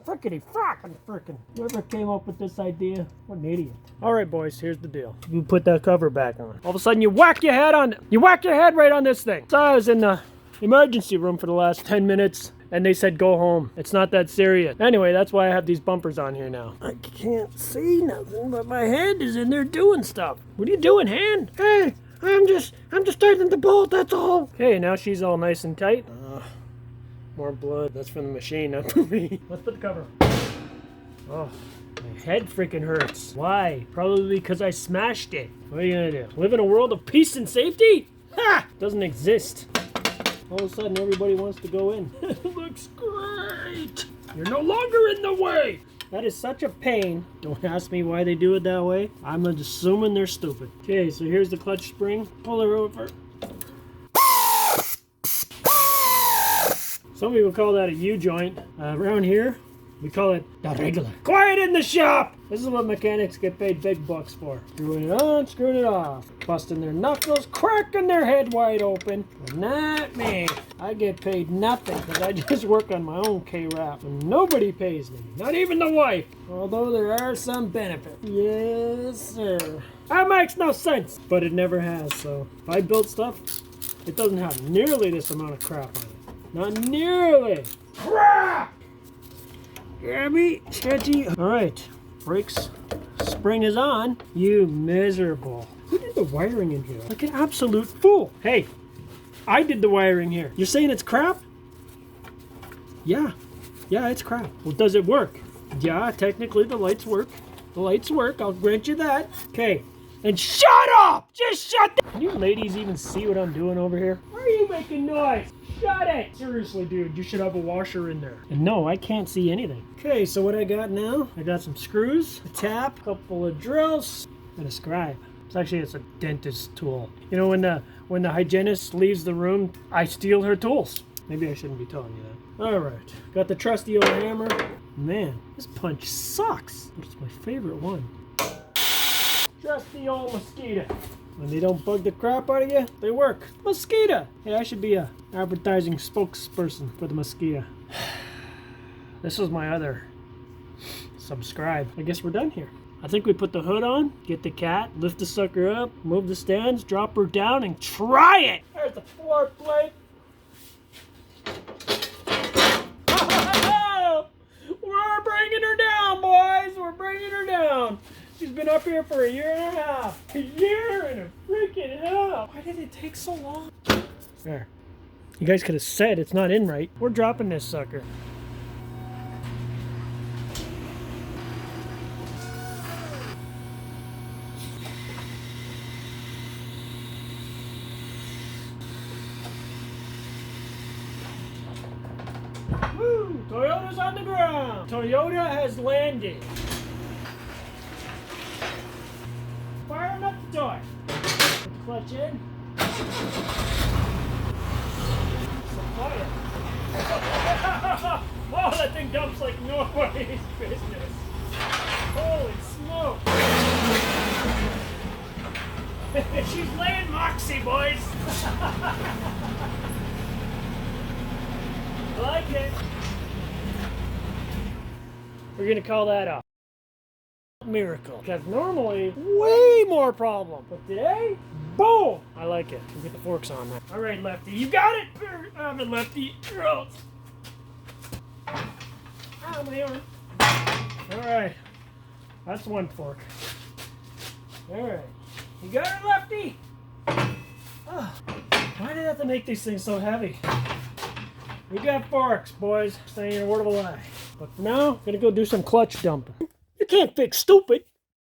Frickety frickin'. Whoever came up with this idea, what an idiot. Alright boys, here's the deal. You put that cover back on. All of a sudden you whack your head right on this thing. So I was in the emergency room for the last 10 minutes and they said go home. It's not that serious. Anyway, that's why I have these bumpers on here now. I can't see nothing, but my hand is in there doing stuff. What are you doing, hand? Hey, I'm just tightening the bolt, that's all. Okay, now she's all nice and tight. More blood. That's from the machine, not from me. Let's put the cover. Oh, my head freaking hurts. Why? Probably because I smashed it. What are you gonna do? Live in a world of peace and safety? Ha! Doesn't exist. All of a sudden, everybody wants to go in. It looks great. You're no longer in the way. That is such a pain. Don't ask me why they do it that way. I'm assuming they're stupid. Okay, so here's the clutch spring. Pull her over. Some people call that a U-joint. Around here, we call it the regular. Quiet in the shop! This is what mechanics get paid big bucks for. Screwing it on, screwing it off. Busting their knuckles, cracking their head wide open. But not me. I get paid nothing because I just work on my own K-Rap. And nobody pays me. Not even the wife. Although there are some benefits. Yes, sir. That makes no sense. But it never has, so if I build stuff, it doesn't have nearly this amount of crap on it. Not nearly. Crap! Hear me? Sketchy. Alright. Brakes. Spring is on. You miserable. Who did the wiring in here? Like an absolute fool. Hey, I did the wiring here. You're saying it's crap? Yeah. Yeah, it's crap. Well, does it work? Yeah, technically the lights work. The lights work. I'll grant you that. Okay. And shut up! Just shut the... Can you ladies even see what I'm doing over here? Why are you making noise? Shut it! Seriously, dude, you should have a washer in there. And no, I can't see anything. Okay, so what I got now, I got some screws, a tap, a couple of drills, and a scribe. It's a dentist tool. You know, when the hygienist leaves the room, I steal her tools. Maybe I shouldn't be telling you that. Alright, got the trusty old hammer. Man, this punch sucks. It's my favorite one. Trusty old mosquito. When they don't bug the crap out of you, they work. Mosquito! Hey, I should be a advertising spokesperson for the mosquito. This is my other subscribe. I guess we're done here. I think we put the hood on, get the cat, lift the sucker up, move the stands, drop her down, and try it! There's the floor plate. We're bringing her down, boys! We're bringing her down! She's been up here for a year and a half. A year and a freaking half. Why did it take so long? There. You guys could have said it's not in right. We're dropping this sucker. Woo! Toyota's on the ground. Toyota has landed. Firing up the door. Put the clutch in. So quiet. Oh, that thing dumps like nobody's business. Holy smoke. She's laying moxie, boys. I like it. We're gonna call that a miracle. Because normally, way more problem. But today, boom! I like it. We'll get the forks on now. Alright, Lefty. You got it! I'm a Lefty. Ow, my arm. Alright. That's one fork. Alright. You got it, Lefty? Oh, why did I have to make these things so heavy? We got forks, boys. Saying a word of a lie. But for now, I'm gonna go do some clutch dumping. You can't fix stupid.